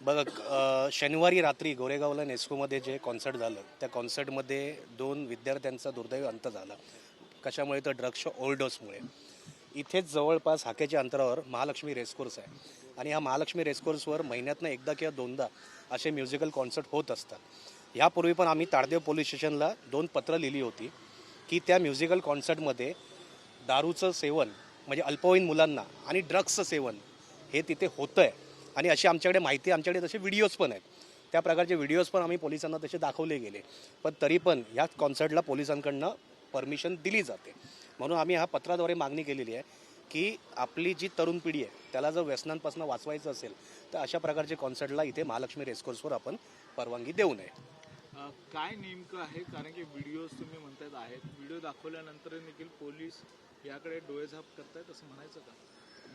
शनिवारी रात्री गोरेगावला नेस्कोमध्ये जे कॉन्सर्ट झालं त्या कॉन्सर्टमध्ये 2 विद्यार्थ्यांचा दुर्दैवी अंत झाला. कशामुळे तर ड्रग्सच्या ओव्हरडोसमुळे. इथेच जवळपास हाकेच्या अंतरावर महालक्ष्मी रेसकोर्स आहे आणि ह्या महालक्ष्मी रेसकोर्सवर महिन्यातनं एकदा किंवा दोनदा असे म्युझिकल कॉन्सर्ट होत असतात. यापूर्वी पण आम्ही ताडदेव पोलीस स्टेशनला 2 पत्र लिहिली होती की त्या म्युझिकल कॉन्सर्टमध्ये दारूचं सेवन म्हणजे अल्पवयीन मुलांना आणि ड्रग्सचं सेवन हे तिथे होतं आहे आणि अशी आमच्याकडे माहिती, आमच्याकडे तसे व्हिडिओज पण आहेत. त्या प्रकारचे व्हिडिओज पण आम्ही पोलिसांना तसे दाखवले गेले, पण तरी पण ह्या कॉन्सर्टला पोलिसांकडनं परमिशन दिली जाते. म्हणून आम्ही ह्या पत्राद्वारे मागणी केलेली आहे की आपली जी तरुण पिढी आहे त्याला जर व्यसनांपासून वाचवायचं असेल तर अशा प्रकारचे कॉन्सर्टला इथे महालक्ष्मी रेसकोर्सवर आपण परवानगी देऊ नये. काय नेमकं आहे, कारण की व्हिडिओज तुम्ही म्हणतात आहेत, व्हिडिओ दाखवल्यानंतर देखील पोलीस याकडे डोळेझाप करतायत असं म्हणायचं का?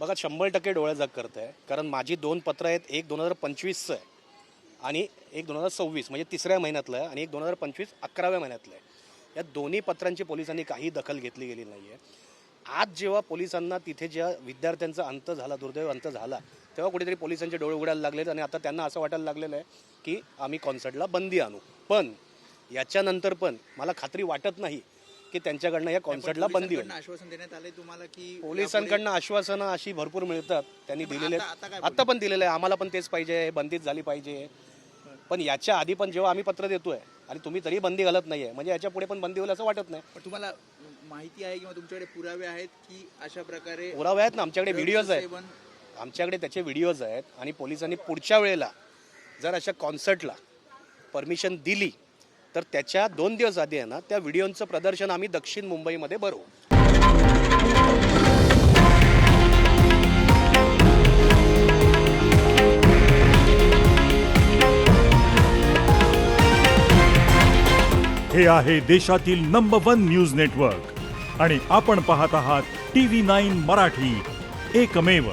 बघा 100% डोळेझाक करत आहे, कारण माझी 2 पत्र आहेत. एक 2025चं आहे आणि एक 2026 म्हणजे 3ऱ्या महिन्यातलं आहे आणि एक 2025 11व्या महिन्यातलं आहे. या दोन्ही पत्रांची पोलिसांनी काही दखल घेतली गेली नाही आहे. आज जेव्हा पोलिसांना तिथे ज्या विद्यार्थ्यांचा अंत झाला, दुर्दैव अंत झाला, तेव्हा कुठेतरी पोलिसांचे डोळे उघडायला लागलेत आणि आता त्यांना असं वाटायला लागलेलं आहे की आम्ही कॉन्सर्टला बंदी आणू. पण याच्यानंतर पण मला खात्री वाटत नाही की त्यांच्याकडनं या कॉन्सर्टला बंदी होईल. आश्वासन देण्यात आले तुम्हाला की पोलिसांकडनं आश्वासनं अशी भरपूर मिळतात, त्यांनी दिलेले आता पण दिलेलं आहे, आम्हाला पण तेच पाहिजे, बंदीच झाली पाहिजे. पण याच्या आधी पण जेव्हा आम्ही पत्र देतोय आणि तुम्ही तरी बंदी घालत नाहीये, म्हणजे याच्या पुढे पण बंदी होईल असं वाटत नाही. पण तुम्हाला माहिती आहे किंवा तुमच्याकडे पुरावे आहेत की अशा प्रकारे पुरावे आहेत ना, आमच्याकडे व्हिडिओज आहेत, आमच्याकडे त्याचे व्हिडिओज आहेत. आणि पोलिसांनी पुढच्या वेळेला जर अशा कॉन्सर्टला परमिशन दिली तर त्याच्या 2 दिवस आधी आहे ना त्या व्हिडिओचं प्रदर्शन आम्ही दक्षिण मुंबईमध्ये भरवू. हे आहे देशातील नंबर 1 न्यूज नेटवर्क आणि आपण पाहत आहात TV9 मराठी, एकमेव.